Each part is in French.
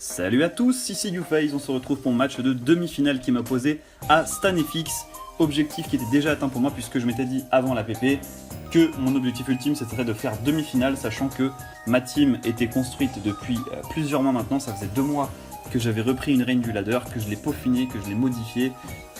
Salut à tous, ici YouFaze, on se retrouve pour mon match de demi-finale qui m'a opposé à StanFX. Objectif qui était déjà atteint pour moi puisque je m'étais dit avant la PP que mon objectif ultime c'était de faire demi-finale, sachant que ma team était construite depuis plusieurs mois maintenant. Ça faisait 2 mois que j'avais repris une reine du ladder, que je l'ai peaufinée, que je l'ai modifiée,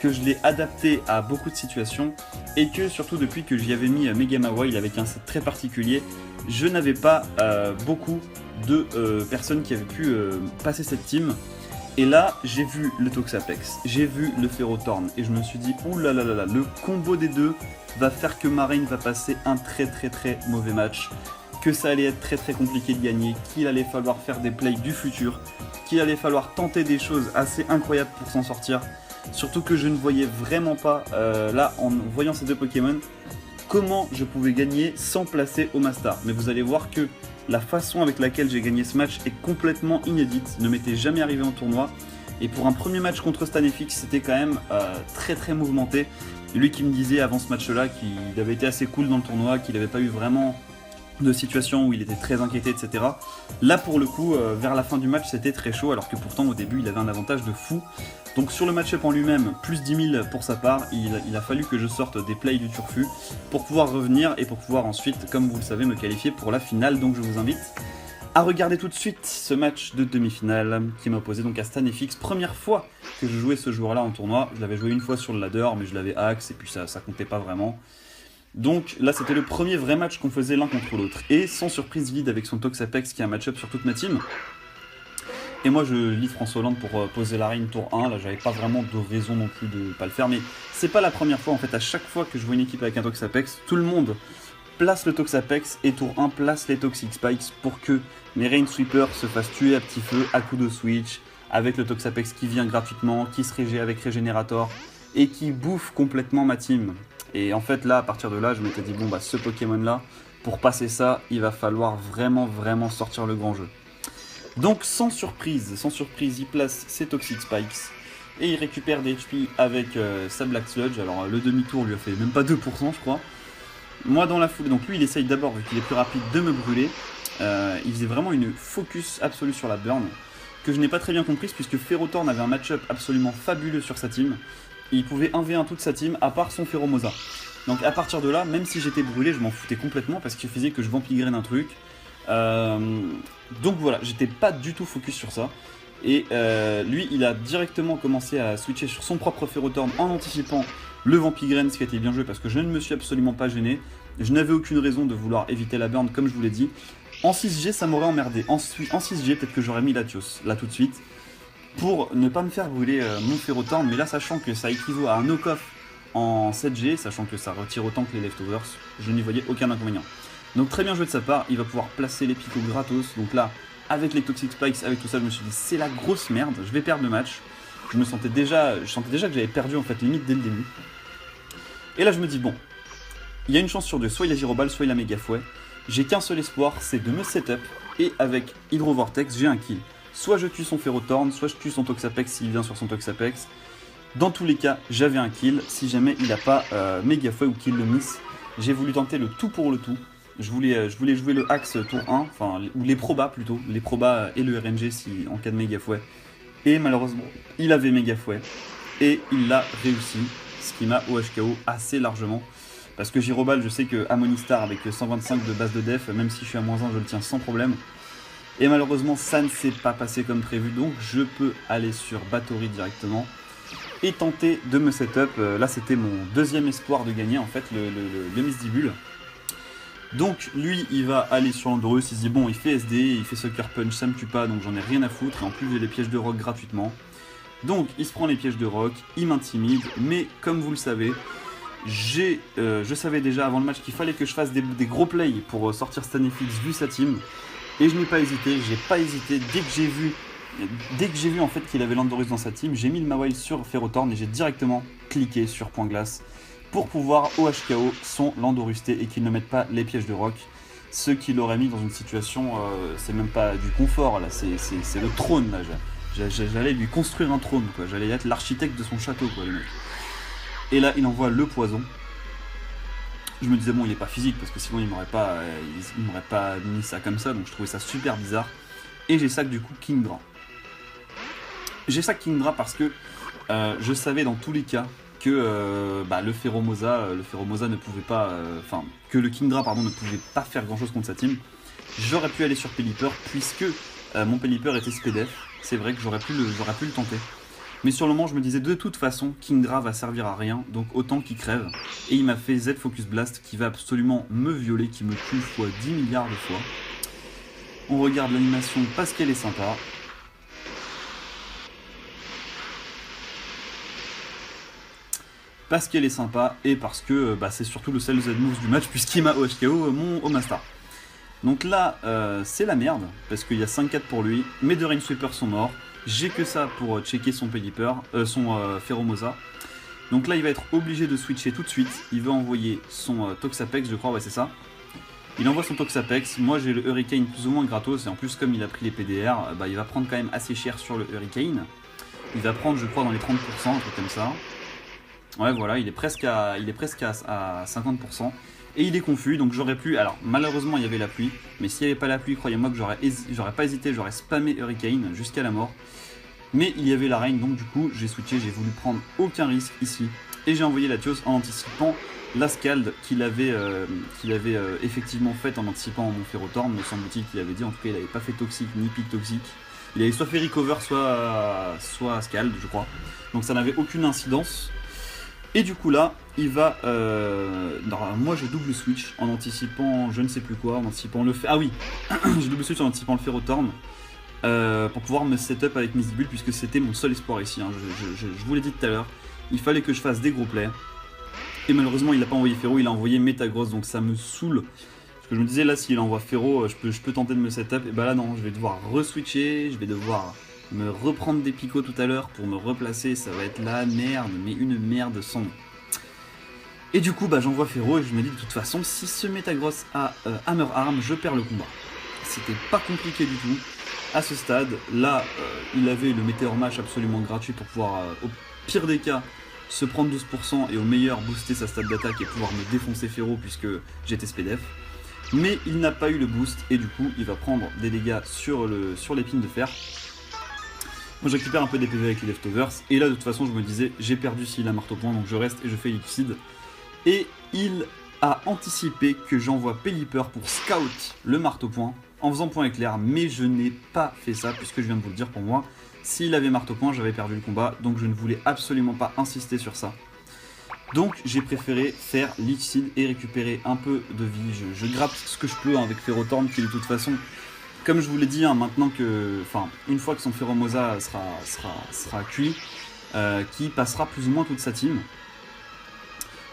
que je l'ai adapté à beaucoup de situations, et que surtout depuis que j'y avais mis Megamawa, avec un set très particulier, je n'avais pas beaucoup de personnes qui avaient pu passer cette team. Et là, j'ai vu le Toxapex, j'ai vu le Ferrothorn, et je me suis dit, oulalalala, le combo des deux va faire que Marine va passer un très mauvais match, que ça allait être très compliqué de gagner, qu'il allait falloir faire des plays du futur, qu'il allait falloir tenter des choses assez incroyables pour s'en sortir. Surtout que je ne voyais vraiment pas, là, en voyant ces deux Pokémon, comment je pouvais gagner sans placer Omastar. Mais vous allez voir que la façon avec laquelle j'ai gagné ce match est complètement inédite, ne m'était jamais arrivé en tournoi. Et pour un premier match contre StanFX, c'était quand même très mouvementé. Lui qui me disait avant ce match-là qu'il avait été assez cool dans le tournoi, qu'il n'avait pas eu vraiment de situation où il était très inquiété, etc. Là pour le coup, vers la fin du match, c'était très chaud, alors que pourtant au début il avait un avantage de fou. Donc sur le match-up en lui-même, plus 10 000 pour sa part, il a fallu que je sorte des plays du turfu pour pouvoir revenir et pour pouvoir ensuite, comme vous le savez, me qualifier pour la finale. Donc je vous invite à regarder tout de suite ce match de demi-finale qui m'a opposé donc à StanFX. Première fois que je jouais ce joueur-là en tournoi, je l'avais joué une fois sur le ladder, mais je l'avais axe et puis ça comptait pas vraiment. Donc là c'était le premier vrai match qu'on faisait l'un contre l'autre. Et sans surprise vide avec son Toxapex qui est un match-up sur toute ma team. Et moi je lis François Hollande pour poser la reine tour 1, là j'avais pas vraiment de raison non plus de pas le faire, mais c'est pas la première fois en fait, à chaque fois que je vois une équipe avec un Toxapex, tout le monde place le Toxapex et tour 1 place les Toxic Spikes pour que mes Rain Sweepers se fassent tuer à petit feu, à coup de switch, avec le Toxapex qui vient gratuitement, qui se régé avec Régénérator et qui bouffe complètement ma team. Et en fait là, à partir de là, je m'étais dit bon bah ce Pokémon là, pour passer ça, il va falloir vraiment sortir le grand jeu. Donc sans surprise, il place ses Toxic Spikes et il récupère des HP avec sa Black Sludge. Alors le demi-tour lui a fait même pas 2% je crois. Moi dans la foulée, donc lui il essaye d'abord, vu qu'il est plus rapide, de me brûler. Il faisait vraiment une focus absolue sur la burn, que je n'ai pas très bien comprise puisque Ferrothorn avait un match-up absolument fabuleux sur sa team. Il pouvait 1v1 toute sa team à part son Pheromosa. Donc à partir de là, même si j'étais brûlé, je m'en foutais complètement parce qu'il faisait que je vampigraine un truc. Donc voilà, j'étais pas du tout focus sur ça. Et lui, il a directement commencé à switcher sur son propre Ferrothorn en anticipant le Vampigraine, ce qui a été bien joué parce que je ne me suis absolument pas gêné. Je n'avais aucune raison de vouloir éviter la burn comme je vous l'ai dit. En 6G, ça m'aurait emmerdé. En 6G, peut-être que j'aurais mis Latios, là tout de suite, pour ne pas me faire brûler mon Ferrothorn. Mais là, sachant que ça équivaut à un knock-off en 7G, sachant que ça retire autant que les leftovers, je n'y voyais aucun inconvénient. Donc très bien joué de sa part, il va pouvoir placer les picots gratos. Donc là, avec les Toxic Spikes, avec tout ça, je me suis dit c'est la grosse merde, je vais perdre le match. Je sentais déjà que j'avais perdu en fait limite dès le début. Et là je me dis bon, il y a une chance sur deux, soit il a Gyroball, soit il a Méga Fouet. J'ai qu'un seul espoir, c'est de me setup et avec Hydro Vortex, j'ai un kill. Soit je tue son Ferrothorn, soit je tue son Toxapex s'il vient sur son Toxapex. Dans tous les cas, j'avais un kill si jamais il n'a pas Méga Fouet ou qu'il le miss. J'ai voulu tenter le tout pour le tout. Je voulais jouer le Axe tour 1, enfin, ou les Probas plutôt, les Probas et le RNG si, en cas de Méga Fouet. Et malheureusement, il avait Méga Fouet, et il l'a réussi, ce qui m'a OHKO assez largement. Parce que Gyroball, je sais que Amonistar avec 125 de base de def, même si je suis à -1, je le tiens sans problème. Et malheureusement, ça ne s'est pas passé comme prévu, donc je peux aller sur Bathory directement et tenter de me setup. Là, c'était mon deuxième espoir de gagner, en fait, le Misdibule. Donc lui il va aller sur Landorus, il se dit bon il fait SD, il fait Sucker Punch, ça me tue pas donc j'en ai rien à foutre et en plus j'ai les pièges de rock gratuitement. Donc il se prend les pièges de rock, il m'intimide, mais comme vous le savez, je savais déjà avant le match qu'il fallait que je fasse des gros plays pour sortir StanFX vu sa team. Et je n'ai pas hésité, dès que j'ai vu en fait qu'il avait Landorus dans sa team, j'ai mis le Mawile sur Ferrothorn et j'ai directement cliqué sur Point Glace pour pouvoir OHKO son Landorusté et qu'il ne mette pas les pièges de rock. Ce qui l'aurait mis dans une situation, c'est même pas du confort là, c'est le trône là. J'allais lui construire un trône quoi, j'allais être l'architecte de son château quoi le mec. Et là il envoie le poison. Je me disais bon il est pas physique parce que sinon il m'aurait pas mis ça comme ça, donc je trouvais ça super bizarre. Et j'ai sac du coup King Grand. J'ai sac Kingdra parce que je savais dans tous les cas que le Pheromosa ne pouvait pas, que le Kingdra pardon ne pouvait pas faire grand chose contre sa team. J'aurais pu aller sur Pelipper puisque mon Pelipper était SPDF. C'est vrai que j'aurais pu le tenter. Mais sur le moment je me disais de toute façon Kingdra va servir à rien, donc autant qu'il crève. Et il m'a fait Z Focus Blast qui va absolument me violer, qui me tue fois 10 milliards de fois. On regarde l'animation parce qu'elle est sympa. Parce qu'elle est sympa et parce que c'est surtout le seul Z-Moves du match puisqu'il m'a OHKO mon Omastar. Donc là, c'est la merde parce qu'il y a 5-4 pour lui. Mes deux Rainsweepers sont morts. J'ai que ça pour checker son Pelipper, son Pheromosa. Donc là, il va être obligé de switcher tout de suite. Il va envoyer son Toxapex, je crois, ouais, c'est ça. Il envoie son Toxapex. Moi, j'ai le Hurricane plus ou moins gratos. Et en plus, comme il a pris les PDR, il va prendre quand même assez cher sur le Hurricane. Il va prendre, je crois, dans les 30%, un truc comme ça. Ouais, voilà, il est presque à 50%. Et il est confus, donc j'aurais pu... Alors, malheureusement, il y avait la pluie. Mais s'il n'y avait pas la pluie, croyez-moi que j'aurais pas hésité, j'aurais spammé Hurricane jusqu'à la mort. Mais il y avait la Rain, donc du coup, j'ai switché, j'ai voulu prendre aucun risque ici. Et j'ai envoyé Latios en anticipant la Scald qu'il avait effectivement faite en anticipant mon Ferrothorn, me semble-t-il qu'il avait dit. En tout cas, il n'avait pas fait toxique ni pique toxique. Il avait soit fait recover, soit Scald, je crois. Donc ça n'avait aucune incidence. Et du coup là, il va... moi je double switch en anticipant je ne sais plus quoi, en anticipant le... Ah oui, j'ai double switch en anticipant le Ferrothorn pour pouvoir me setup avec Misibule puisque c'était mon seul espoir ici. Hein. Je vous l'ai dit tout à l'heure, il fallait que je fasse des gros plays. Et malheureusement il n'a pas envoyé Ferro, il a envoyé Metagross, donc ça me saoule. Parce que je me disais là, s'il envoie Ferro, je peux tenter de me setup. Et bah là non, je vais devoir re-switcher, je vais devoir... me reprendre des picots tout à l'heure pour me replacer, ça va être la merde, mais une merde sans nom. Et du coup, j'envoie Ferro et je me dis de toute façon, si ce Metagross a Hammer Arm, je perds le combat. C'était pas compliqué du tout. À ce stade, là, il avait le Météor Mash absolument gratuit pour pouvoir, au pire des cas, se prendre 12% et au meilleur booster sa stat d'attaque et pouvoir me défoncer Ferro puisque j'étais SPDF. Mais il n'a pas eu le boost et du coup, il va prendre des dégâts sur l'épine de fer. Moi je récupère un peu des PV avec les leftovers, et là de toute façon je me disais, j'ai perdu s'il a marteau point, donc je reste et je fais Luxide. Et il a anticipé que j'envoie Pelipper pour scout le marteau point, en faisant point éclair, mais je n'ai pas fait ça, puisque je viens de vous le dire pour moi, s'il avait marteau point j'avais perdu le combat, donc je ne voulais absolument pas insister sur ça. Donc j'ai préféré faire Luxide et récupérer un peu de vie, je grappe ce que je peux avec Ferrothorn qui de toute façon... Comme je vous l'ai dit, maintenant que, une fois que son Pheromosa sera cuit, qui passera plus ou moins toute sa team,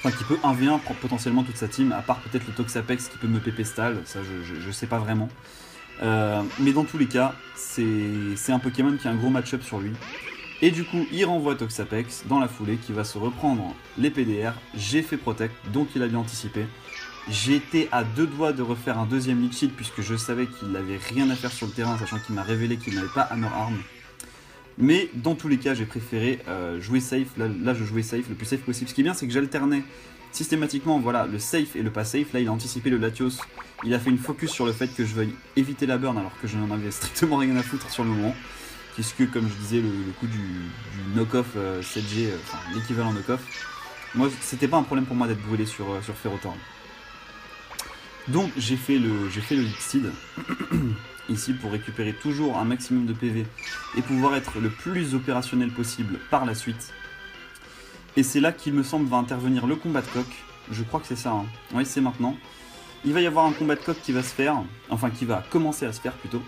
qui peut 1v1 potentiellement toute sa team, à part peut-être le Toxapex qui peut me pépé stall, ça je sais pas vraiment. Mais dans tous les cas, c'est un Pokémon qui a un gros match-up sur lui. Et du coup, il renvoie Toxapex dans la foulée, qui va se reprendre les PDR. J'ai fait Protect, donc il a bien anticipé. J'étais à deux doigts de refaire un deuxième Liquid puisque je savais qu'il n'avait rien à faire sur le terrain, sachant qu'il m'a révélé qu'il n'avait pas Hammer Arm. Mais dans tous les cas, j'ai préféré jouer safe. Là, je jouais safe, le plus safe possible. Ce qui est bien, c'est que j'alternais systématiquement le safe et le pas safe. Là, il a anticipé le Latios. Il a fait une focus sur le fait que je veuille éviter la burn alors que je n'en avais strictement rien à foutre sur le moment. Puisque, comme je disais, le coup du knock-off 7G, l'équivalent knock-off, moi, c'était pas un problème pour moi d'être brûlé sur Ferrothorn. Donc j'ai fait le Liquid ici pour récupérer toujours un maximum de PV et pouvoir être le plus opérationnel possible par la suite. Et c'est là qu'il me semble va intervenir le combat de coq. Je crois que c'est ça, hein. Oui, c'est maintenant. Il va y avoir un combat de coq qui va se faire, enfin qui va commencer à se faire plutôt,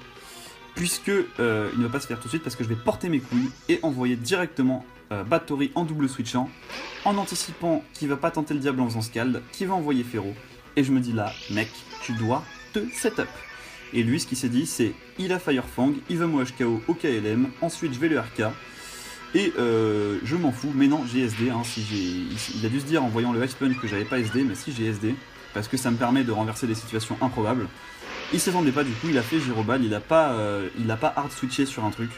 puisque il ne va pas se faire tout de suite parce que je vais porter mes couilles et envoyer directement Bathory en double switchant, en anticipant qu'il va pas tenter le diable en faisant Scald, qui va envoyer Ferro. Et je me dis là, mec, tu dois te setup. Et lui, ce qu'il s'est dit, c'est il a Firefang, il va me HKO au KLM, ensuite je vais le RK. Et je m'en fous, mais non, j'ai SD. Hein, il a dû se dire en voyant le Ice Punch que j'avais pas SD, mais si j'ai SD, parce que ça me permet de renverser des situations improbables. Il s'attendait pas du coup, il a fait Gyroball, il a pas hard switché sur un truc.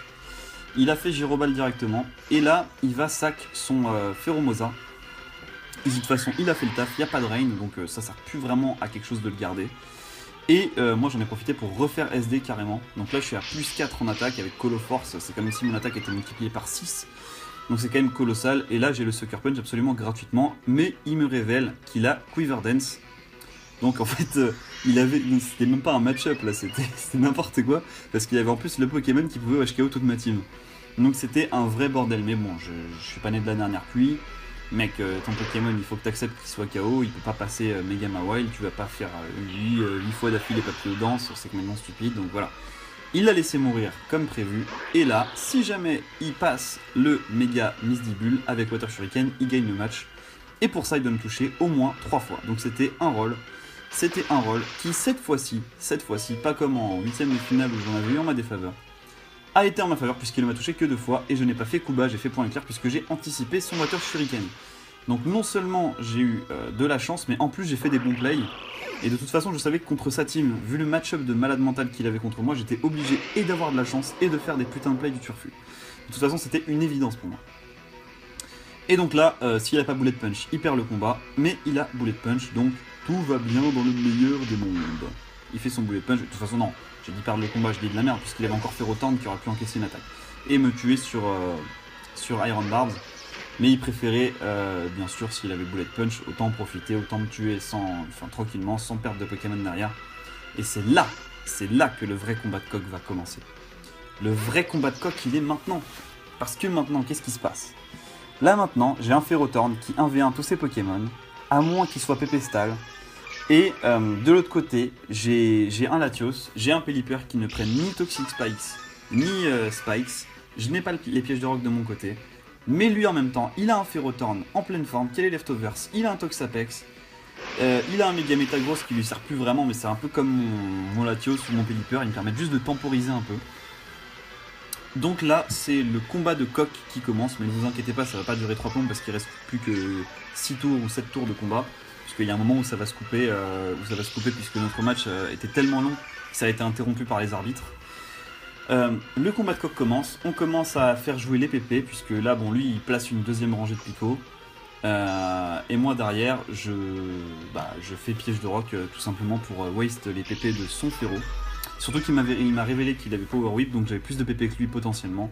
Il a fait Gyroball directement, et là, il va sac son Pheromosa. De toute façon, il a fait le taf, il n'y a pas de rain, donc ça sert plus vraiment à quelque chose de le garder. Et moi j'en ai profité pour refaire SD carrément. Donc là je suis à plus 4 en attaque avec Colo Force, c'est comme si mon attaque était multipliée par 6. Donc c'est quand même colossal. Et là j'ai le Sucker Punch absolument gratuitement. Mais il me révèle qu'il a Quiver Dance. Donc en fait c'était même pas un match-up là, c'était n'importe quoi. Parce qu'il y avait en plus le Pokémon qui pouvait HKO toute ma team. Donc c'était un vrai bordel. Mais bon, je suis pas né de la dernière pluie. Mec, ton Pokémon, il faut que tu acceptes qu'il soit KO, il peut pas passer Mega Mawile, tu vas pas faire 8 fois d'affilée Papillon Danse, c'est complètement stupide, donc voilà. Il l'a laissé mourir comme prévu, et là, si jamais il passe le Mega Misdibule avec Water Shuriken, il gagne le match. Et pour ça, il doit me toucher au moins 3 fois, donc c'était un rôle qui, cette fois-ci, pas comme en 8ème de finale où j'en avais eu en ma défaveur, a été en ma faveur puisqu'il ne m'a touché que 2 fois et je n'ai pas fait coup bas, j'ai fait point éclair puisque j'ai anticipé son Water Shuriken. Donc non seulement j'ai eu de la chance, mais en plus j'ai fait des bons plays. Et de toute façon je savais que contre sa team, vu le match-up de malade mental qu'il avait contre moi, j'étais obligé et d'avoir de la chance et de faire des putains de plays du turfu. De toute façon c'était une évidence pour moi. Et donc là, s'il n'a pas Bullet Punch, il perd le combat, mais il a Bullet Punch, donc tout va bien dans le meilleur des mondes. Il fait son Bullet Punch, de toute façon non. J'ai dit perdre le combat, je dis de la merde, puisqu'il avait encore fait Rotorn qui aurait pu encaisser une attaque. Et me tuer sur Iron Barbs. Mais il préférait, bien sûr, s'il avait Bullet Punch, autant en profiter, autant me tuer tranquillement, sans perdre de Pokémon derrière. Et c'est là que le vrai combat de coq va commencer. Le vrai combat de coq, il est maintenant. Parce que maintenant, qu'est-ce qui se passe? Là maintenant, j'ai un Ferrothorn qui 1v1 tous ses Pokémon, à moins qu'il soit Pépestal. Et de l'autre côté, j'ai un Latios, j'ai un Pelipper qui ne prennent ni Toxic Spikes, ni Spikes. Je n'ai pas les pièges de rock de mon côté. Mais lui en même temps, il a un Ferrothorn en pleine forme, qui est les Leftovers, il a un Toxapex. Il a un Mega Metagross qui lui sert plus vraiment, mais c'est un peu comme mon Latios ou mon Pelipper, ils me permettent juste de temporiser un peu. Donc là, c'est le combat de coq qui commence, mais ne vous inquiétez pas, ça va pas durer 3 plombs parce qu'il reste plus que 6 tours ou 7 tours de combat. Puisqu'il y a un moment où ça va se couper, puisque notre match était tellement long que ça a été interrompu par les arbitres. Le combat de coq commence, on commence à faire jouer les PP, puisque là, bon, lui, il place une deuxième rangée de picots. Et moi, derrière, je fais piège de rock tout simplement pour waste les PP de son Ferro. Surtout qu'il m'a révélé qu'il avait Power Whip, donc j'avais plus de PP que lui potentiellement.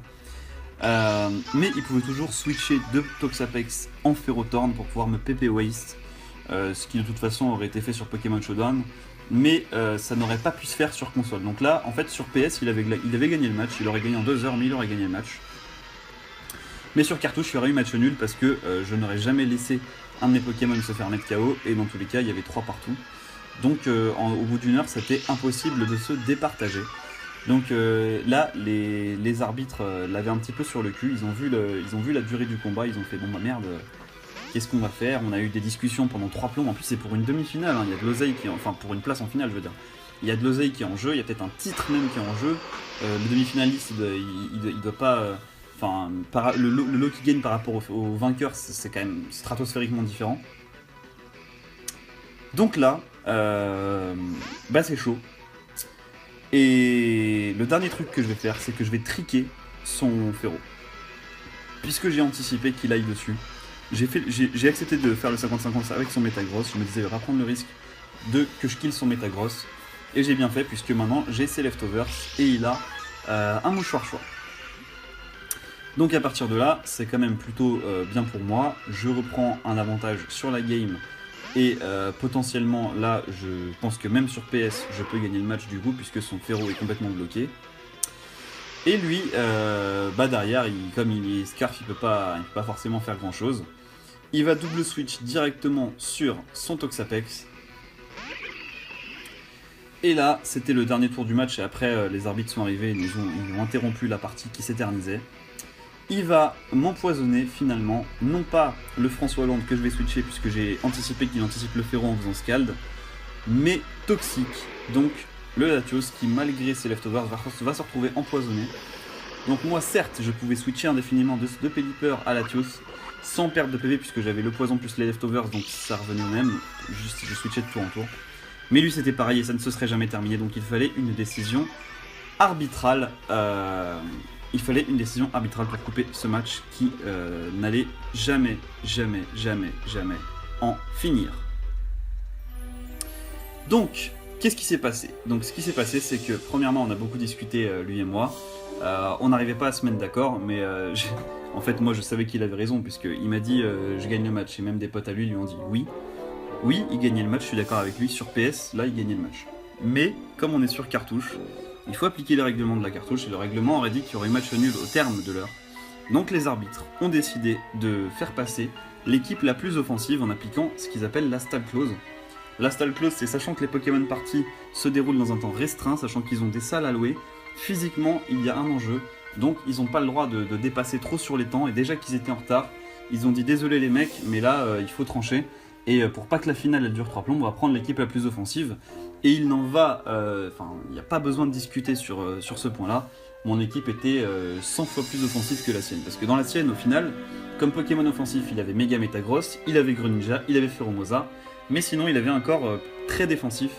Mais il pouvait toujours switcher de Toxapex en Ferrothorn pour pouvoir me PP waste. Ce qui de toute façon aurait été fait sur Pokémon Showdown. Mais ça n'aurait pas pu se faire sur console. Donc là, en fait, sur PS, il avait gagné le match. Il aurait gagné en 2 heures, mais il aurait gagné le match. Mais sur cartouche, il y aurait eu match nul parce que je n'aurais jamais laissé un de mes Pokémon se faire mettre KO. Et dans tous les cas, il y avait 3 partout. Donc au bout d'une heure, c'était impossible de se départager. Donc là, les arbitres l'avaient un petit peu sur le cul. Ils ont vu la durée du combat. Ils ont fait bon bah merde, qu'est-ce qu'on va faire? On a eu des discussions pendant 3 plombs. En plus, c'est pour une demi-finale. Hein. Il y a de l'oseille qui est enfin pour une place en finale, je veux dire. Il y a de l'oseille qui est en jeu. Il y a peut-être un titre même qui est en jeu. Le demi-finaliste, il doit pas. Le lot qui gagne par rapport au vainqueur, c'est quand même stratosphériquement différent. Donc là, c'est chaud. Et le dernier truc que je vais faire, c'est que je vais triquer son Ferro. Puisque j'ai anticipé qu'il aille dessus, j'ai accepté de faire le 50-50 avec son Metagross. Je me disais, il va prendre le risque que je kill son Metagross. Et j'ai bien fait, puisque maintenant j'ai ses Leftovers et il a un mouchoir choix. Donc à partir de là, c'est quand même plutôt bien pour moi. Je reprends un avantage sur la game. Et potentiellement là je pense que même sur PS je peux gagner le match du coup puisque son Ferro est complètement bloqué. Et lui derrière comme il est Scarf il peut pas forcément faire grand chose. Il va double switch directement sur son Toxapex. Et là c'était le dernier tour du match et après les arbitres sont arrivés et ils ont interrompu la partie qui s'éternisait. Il va m'empoisonner finalement, non pas le François Hollande que je vais switcher puisque j'ai anticipé qu'il anticipe le Ferro en faisant Scald, mais Toxic, donc le Latios qui malgré ses Leftovers va se retrouver empoisonné. Donc moi certes je pouvais switcher indéfiniment de Pelipper à Latios sans perdre de PV puisque j'avais le poison plus les Leftovers donc ça revenait au même, juste je switchais de tour en tour. Mais lui c'était pareil et ça ne se serait jamais terminé donc il fallait une décision arbitrale. Il fallait une décision arbitrale pour couper ce match qui n'allait jamais en finir. Donc, Qu'est-ce qui s'est passé? Donc ce qui s'est passé, c'est que premièrement, on a beaucoup discuté, lui et moi. On n'arrivait pas à se mettre d'accord, mais en fait, moi je savais qu'il avait raison, puisqu'il m'a dit je gagne le match, et même des potes à lui ont dit oui. Oui, il gagnait le match, je suis d'accord avec lui. Sur PS, là, il gagnait le match. Mais, comme on est sur cartouche, il faut appliquer les règlements de la cartouche, et le règlement aurait dit qu'il y aurait match nul au terme de l'heure. Donc les arbitres ont décidé de faire passer l'équipe la plus offensive en appliquant ce qu'ils appellent la stall clause. La stall clause, c'est sachant que les Pokémon parties se déroulent dans un temps restreint, sachant qu'ils ont des salles à louer, physiquement, il y a un enjeu, donc ils n'ont pas le droit de dépasser trop sur les temps, et déjà qu'ils étaient en retard, ils ont dit désolé les mecs, mais là, il faut trancher, et pour pas que la finale elle dure 3 plombs, on va prendre l'équipe la plus offensive, et il n'en va, il n'y a pas besoin de discuter sur ce point-là. Mon équipe était 100 fois plus offensive que la sienne, parce que dans la sienne, au final, comme Pokémon offensif, il avait Mega Metagross, il avait Greninja, il avait Feromosa, mais sinon il avait un corps très défensif,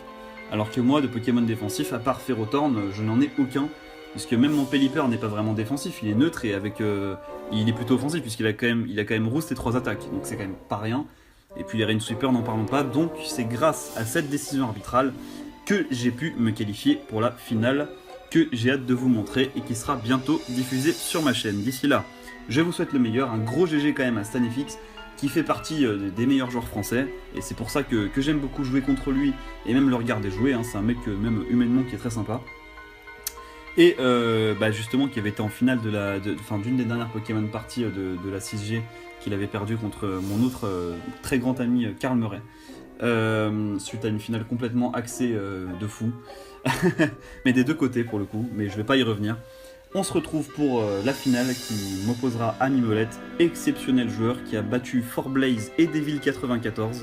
alors que moi, de Pokémon défensif, à part Ferrothorn, je n'en ai aucun, puisque même mon Pelipper n'est pas vraiment défensif, il est neutre et il est plutôt offensif, puisqu'il a quand même Roost et 3 attaques, donc c'est quand même pas rien, et puis les Rain Sweeper, n'en parlons pas, donc c'est grâce à cette décision arbitrale que j'ai pu me qualifier pour la finale, que j'ai hâte de vous montrer et qui sera bientôt diffusé sur ma chaîne. D'ici là, je vous souhaite le meilleur, un gros GG quand même à StanFX qui fait partie des meilleurs joueurs français et c'est pour ça que j'aime beaucoup jouer contre lui et même le regarder jouer, hein. C'est un mec même humainement qui est très sympa. Et justement qui avait été en finale d'une des dernières Pokémon parties de la 6G qu'il avait perdu contre mon autre très grand ami Karl Murray. Suite à une finale complètement axée de fou. Mais des deux côtés pour le coup, mais je vais pas y revenir. On se retrouve pour la finale qui m'opposera à Mimolette, exceptionnel joueur qui a battu Forblaze et Devil94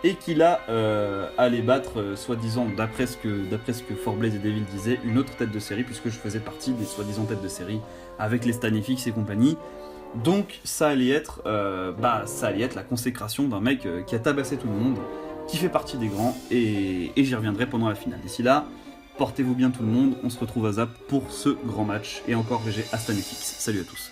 et qui là allait battre, soi-disant, d'après ce que Forblaze et Devil disaient, une autre tête de série, puisque je faisais partie des soi-disant têtes de série avec les StanFX et compagnie. Donc ça allait être la consécration d'un mec qui a tabassé tout le monde, qui fait partie des grands, et j'y reviendrai pendant la finale. D'ici là, portez-vous bien tout le monde, on se retrouve à Zap pour ce grand match, et encore GG à StanFX. Salut à tous.